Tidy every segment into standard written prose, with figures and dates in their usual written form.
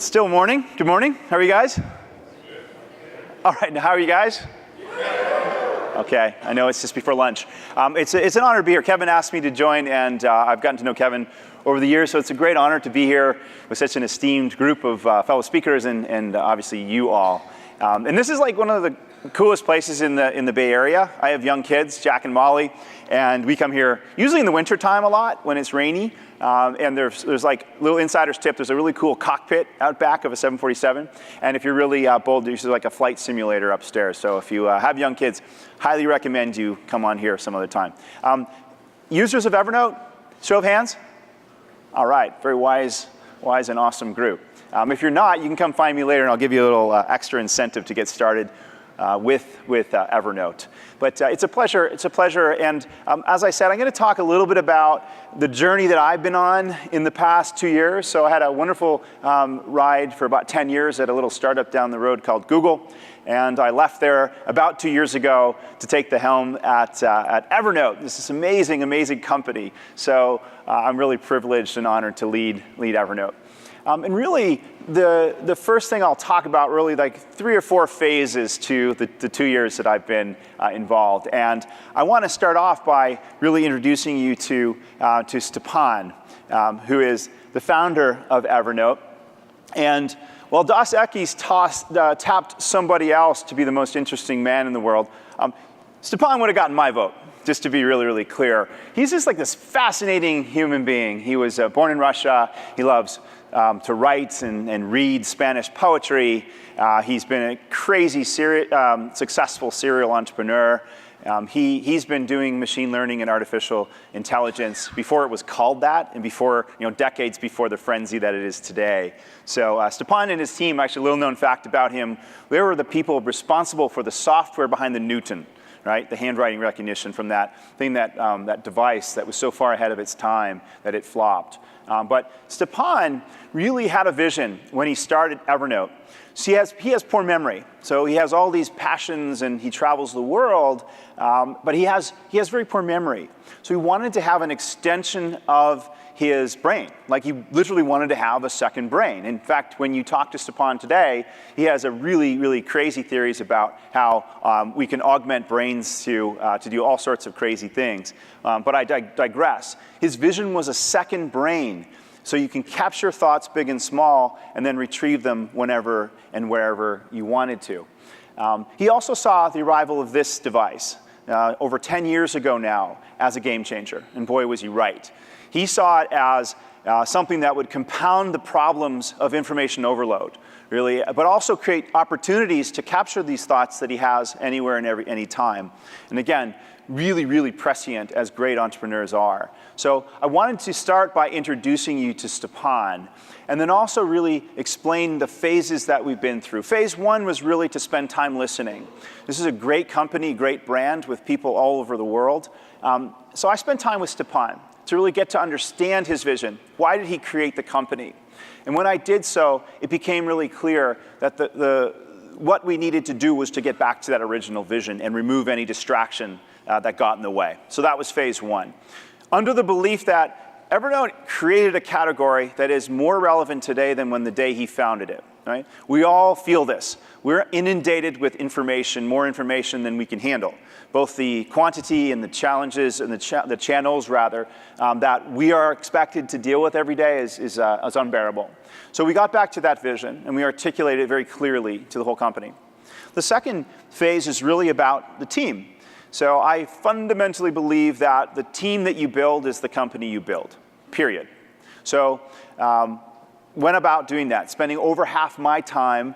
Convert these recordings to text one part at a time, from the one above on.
Still morning. Good morning. How are you guys? All right. Now, how are you guys? Okay. I know it's just before lunch. It's an honor to be here. Kevin asked me to join, and I've gotten to know Kevin over the years, so it's a great honor to be here with such an esteemed group of fellow speakers, and obviously you all. And this is like one of the coolest places in the Bay Area. I have young kids, Jack and Molly, and we come here usually in the winter time a lot when it's rainy. And there's like little insider's tip. There's a really cool cockpit out back of a 747. And if you're really bold, there's like a flight simulator upstairs. So if you have young kids, highly recommend you come on here some other time. Users of Evernote, show of hands. All right, very wise and awesome group. If you're not, you can come find me later, and I'll give you a little extra incentive to get started with Evernote. But it's a pleasure, and as I said, I'm going to talk a little bit about the journey that I've been on in the past 2 years. So I had a wonderful ride for about 10 years at a little startup down the road called Google, and I left there about 2 years ago to take the helm at Evernote. This is amazing, amazing company. So I'm really privileged and honored to lead Evernote. And really, the first thing I'll talk about, really like 3 or 4 phases to the 2 years that I've been involved. And I want to start off by really introducing you to Stepan, who is the founder of Evernote. And while Dos Equis tapped somebody else to be the most interesting man in the world, Stepan would have gotten my vote, just to be really, really clear. He's just like this fascinating human being. He was born in Russia. He loves to write and read Spanish poetry. He's been a crazy, successful serial entrepreneur. He's been doing machine learning and artificial intelligence before it was called that, and before, decades before the frenzy that it is today. So Stepan and his team, actually a little known fact about him, they were the people responsible for the software behind the Newton, right? The handwriting recognition from that thing, that device that was so far ahead of its time that it flopped. But Stepan really had a vision when he started Evernote. So he has poor memory. So he has all these passions and he travels the world, but he has very poor memory. So he wanted to have an extension of his brain. Like he literally wanted to have a second brain. In fact, when you talk to Stepan today, he has a really, really crazy theories about how we can augment brains to do all sorts of crazy things. But I digress. His vision was a second brain. So you can capture thoughts big and small and then retrieve them whenever and wherever you wanted to. He also saw the arrival of this device over 10 years ago now as a game changer. And boy, was he right. He saw it as something that would compound the problems of information overload, really, but also create opportunities to capture these thoughts that he has anywhere and any time. And again, really, really prescient, as great entrepreneurs are. So I wanted to start by introducing you to Stepan, and then also really explain the phases that we've been through. Phase 1 was really to spend time listening. This is a great company, great brand with people all over the world. So I spent time with Stepan to really get to understand his vision. Why did he create the company? And when I did so, it became really clear that what we needed to do was to get back to that original vision and remove any distraction that got in the way. So that was phase 1. Under the belief that Evernote created a category that is more relevant today than when the day he founded it. Right? We all feel this. We're inundated with information, more information than we can handle. Both the quantity and the challenges and the channels, rather, that we are expected to deal with every day is unbearable. So we got back to that vision, and we articulated it very clearly to the whole company. The second phase is really about the team. So I fundamentally believe that the team that you build is the company you build, period. So went about doing that, spending over half my time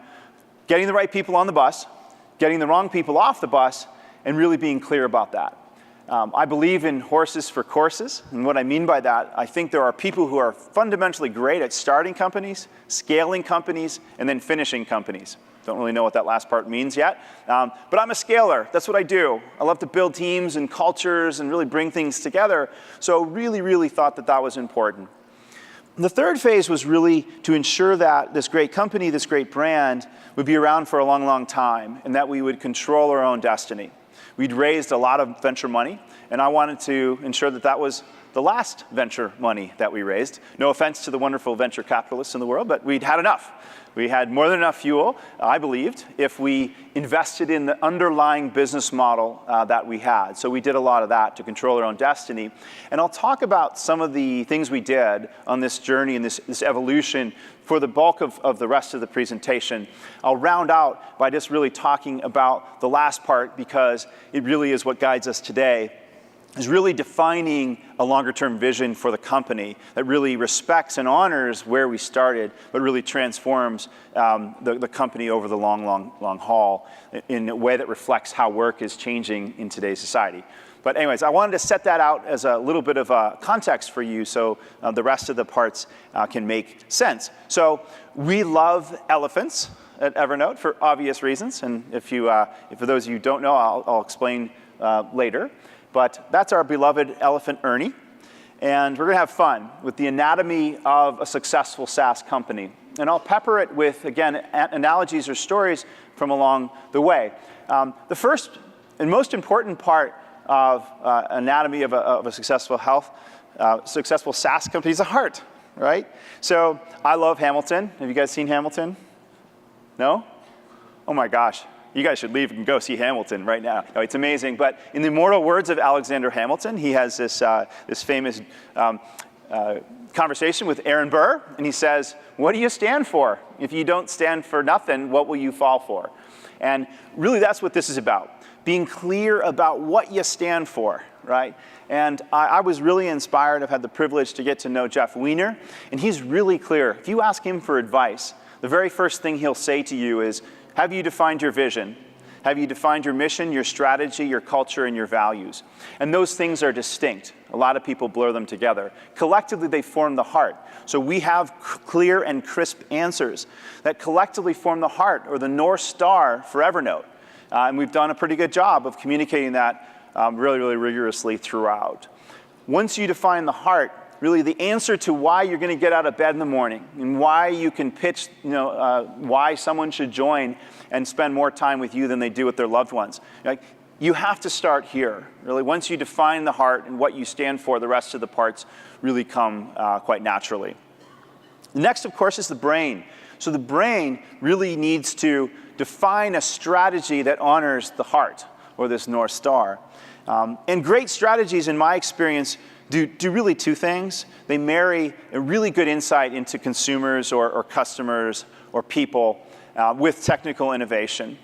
getting the right people on the bus, getting the wrong people off the bus, and really being clear about that. I believe in horses for courses, and what I mean by that, I think there are people who are fundamentally great at starting companies, scaling companies, and then finishing companies. Don't really know what that last part means yet, but I'm a scaler. That's what I do. I love to build teams and cultures and really bring things together, so really, really thought that was important. The third phase was really to ensure that this great company, this great brand, would be around for a long, long time, and that we would control our own destiny. We'd raised a lot of venture money, and I wanted to ensure that that was the last venture money that we raised. No offense to the wonderful venture capitalists in the world, but we'd had enough. We had more than enough fuel, I believed, if we invested in the underlying business model that we had. So we did a lot of that to control our own destiny. And I'll talk about some of the things we did on this journey and this evolution for the bulk of the rest of the presentation. I'll round out by just really talking about the last part, because it really is what guides us today, is really defining a longer-term vision for the company that really respects and honors where we started, but really transforms the company over the long haul in a way that reflects how work is changing in today's society. But anyways, I wanted to set that out as a little bit of a context for you so the rest of the parts can make sense. So we love elephants at Evernote for obvious reasons, and if for those of you who don't know, I'll explain later. But that's our beloved elephant Ernie. And we're going to have fun with the anatomy of a successful SaaS company. And I'll pepper it with, again, analogies or stories from along the way. The first and most important part of anatomy of a successful SaaS company is the heart, right? So I love Hamilton. Have you guys seen Hamilton? No? Oh my gosh. You guys should leave and go see Hamilton right now. No, it's amazing. But in the immortal words of Alexander Hamilton, he has this famous conversation with Aaron Burr, and he says, "What do you stand for? If you don't stand for nothing, what will you fall for?" And really, that's what this is about, being clear about what you stand for, right? And I was really inspired. I've had the privilege to get to know Jeff Weiner, and he's really clear. If you ask him for advice, the very first thing he'll say to you is, have you defined your vision? Have you defined your mission, your strategy, your culture, and your values? And those things are distinct. A lot of people blur them together. Collectively, they form the heart. So we have clear and crisp answers that collectively form the heart, or the North Star for Evernote. And we've done a pretty good job of communicating that really, really rigorously throughout. Once you define the heart, really the answer to why you're going to get out of bed in the morning and why you can pitch, why someone should join and spend more time with you than they do with their loved ones. You have to start here. Really, once you define the heart and what you stand for, the rest of the parts really come quite naturally. Next, of course, is the brain. So the brain really needs to define a strategy that honors the heart, or this North Star. And great strategies, in my experience, do really two things. They marry a really good insight into consumers or customers or people with technical innovation.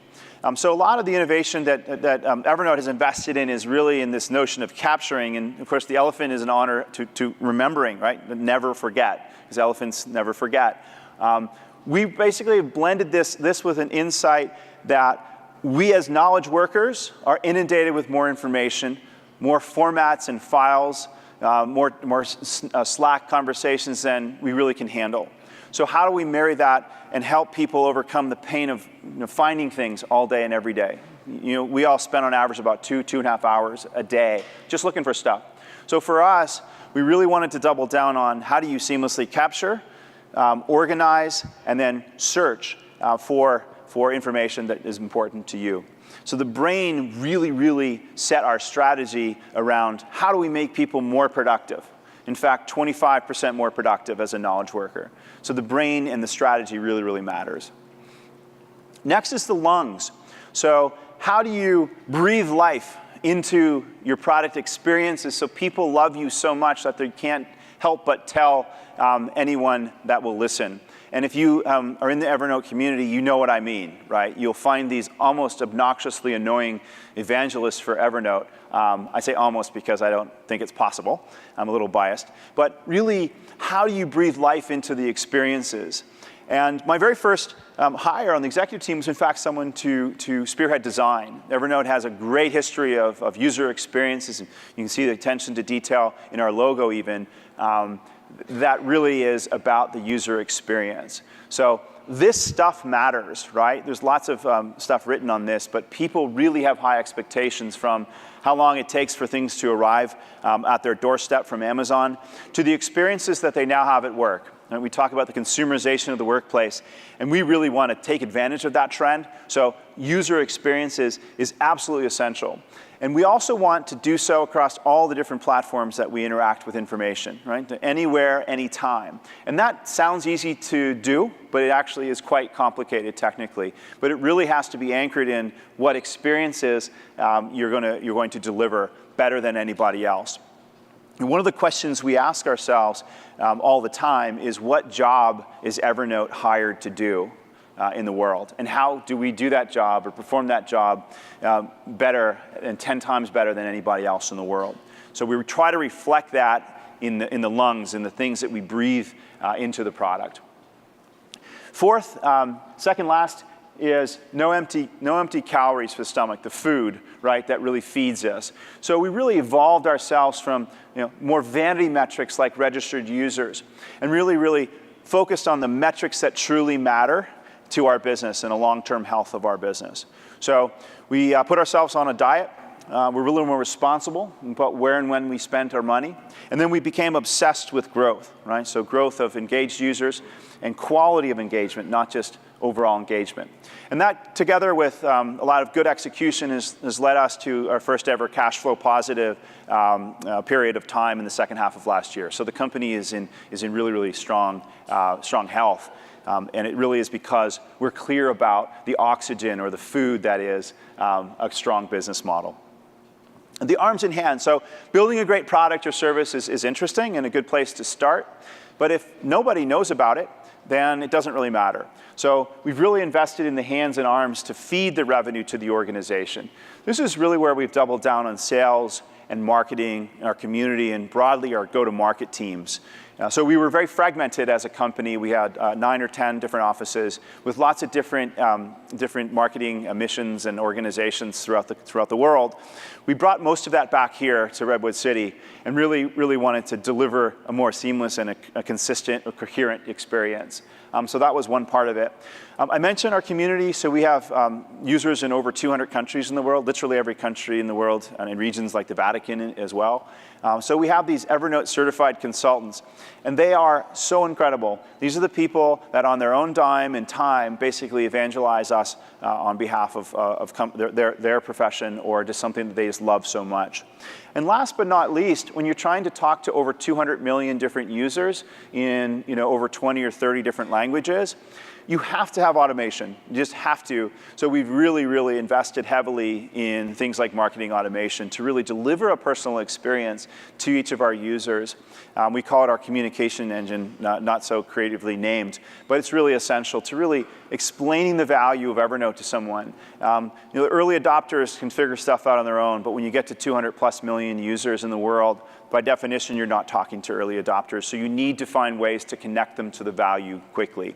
So a lot of the innovation that Evernote has invested in is really in this notion of capturing. And of course, the elephant is an honor to remembering, right? Never forget, because elephants never forget. We basically have blended this with an insight that we as knowledge workers are inundated with more information, more formats and files, more Slack conversations than we really can handle. So how do we marry that and help people overcome the pain of finding things all day and every day? We all spend on average about 2.5 hours a day just looking for stuff. So for us, we really wanted to double down on how do you seamlessly capture, organize, and then search for information that is important to you. So the brain really set our strategy around how do we make people more productive. In fact, 25% more productive as a knowledge worker. So the brain and the strategy really matters. Next is the lungs. So how do you breathe life into your product experiences so people love you so much that they can't help but tell anyone that will listen? And if you are in the Evernote community, you know what I mean, right? You'll find these almost obnoxiously annoying evangelists for Evernote. I say almost because I don't think it's possible. I'm a little biased. But really, how do you breathe life into the experiences? And my very first hire on the executive team was, in fact, someone to spearhead design. Evernote has a great history of user experiences. And you can see the attention to detail in our logo even. That really is about the user experience. So this stuff matters, right? There's lots of stuff written on this, but people really have high expectations, from how long it takes for things to arrive at their doorstep from Amazon to the experiences that they now have at work. Right? We talk about the consumerization of the workplace, and we really want to take advantage of that trend. So user experiences is absolutely essential. And we also want to do so across all the different platforms that we interact with information, right? Anywhere, anytime. And that sounds easy to do, but it actually is quite complicated technically. But it really has to be anchored in what experiences you're going to deliver better than anybody else. And one of the questions we ask ourselves all the time is, what job is Evernote hired to do in the world? And how do we do that job or perform that job better and 10 times better than anybody else in the world? So we try to reflect that in the lungs, in the things that we breathe into the product. Fourth, second last, is no empty calories for the stomach, the food, right, that really feeds us. So we really evolved ourselves from more vanity metrics like registered users and really focused on the metrics that truly matter to our business and the long-term health of our business. So we put ourselves on a diet. We're really more responsible about where and when we spent our money. And then we became obsessed with growth, right? So growth of engaged users and quality of engagement, not just overall engagement. And that, together with a lot of good execution, has led us to our first ever cash flow positive period of time in the second half of last year. So the company is in really strong health. And it really is because we're clear about the oxygen or the food that is a strong business model. The arms in hand. So building a great product or service is interesting and a good place to start. But if nobody knows about it, then it doesn't really matter. So we've really invested in the hands and arms to feed the revenue to the organization. This is really where we've doubled down on sales and marketing, our community, and broadly our go-to-market teams. So we were very fragmented as a company. We had 9 or 10 different offices with lots of different marketing missions and organizations throughout the world. We brought most of that back here to Redwood City and really wanted to deliver a more seamless and a consistent, a coherent experience. So that was one part of it. I mentioned our community. So we have users in over 200 countries in the world, literally every country in the world, and in regions like the Vatican as well. So we have these Evernote certified consultants, and they are so incredible. These are the people that on their own dime and time basically evangelize us on behalf of their profession or just something that they just love so much. And last but not least, when you're trying to talk to over 200 million different users in over 20 or 30 different languages, you have to have automation. You just have to. So we've really invested heavily in things like marketing automation to really deliver a personal experience to each of our users. We call it our communication engine, not so creatively named, but it's really essential to really explaining the value of Evernote to someone. The early adopters can figure stuff out on their own, but when you get to 200 plus million users in the world, by definition, you're not talking to early adopters. So you need to find ways to connect them to the value quickly.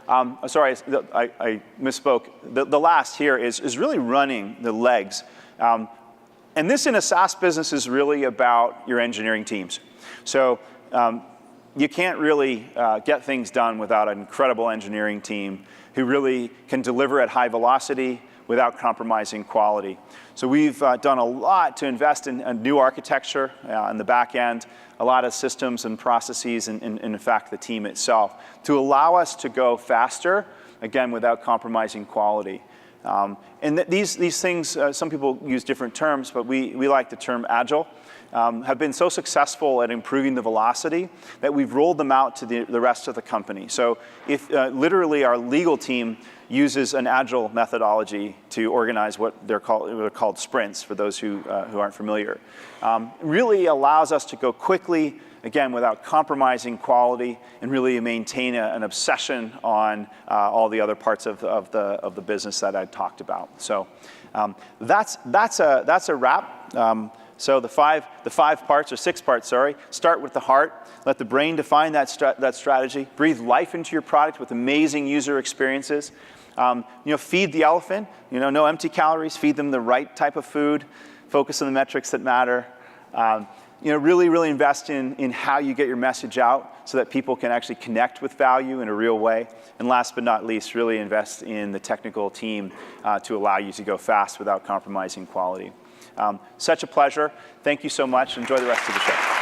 Sorry, I misspoke. The last here is really running the legs. And this in a SaaS business is really about your engineering teams. So you can't really get things done without an incredible engineering team who really can deliver at high velocity without compromising quality. So we've done a lot to invest in a new architecture on the back end, a lot of systems and processes, and in fact the team itself, to allow us to go faster, again, without compromising quality. And these things, some people use different terms, but we like the term agile, have been so successful at improving the velocity that we've rolled them out to the rest of the company. So if literally our legal team uses an agile methodology to organize what they're called sprints, for those who aren't familiar. Really allows us to go quickly, again, without compromising quality, and really maintain an obsession on all the other parts of the business that I talked about. So that's a wrap. So the five parts, or 6 parts, sorry. Start with the heart. Let the brain define that strategy. Breathe life into your product with amazing user experiences. Feed the elephant. No empty calories. Feed them the right type of food. Focus on the metrics that matter. Really invest in how you get your message out so that people can actually connect with value in a real way. And last but not least, really invest in the technical team to allow you to go fast without compromising quality. Such a pleasure. Thank you so much. Enjoy the rest of the show.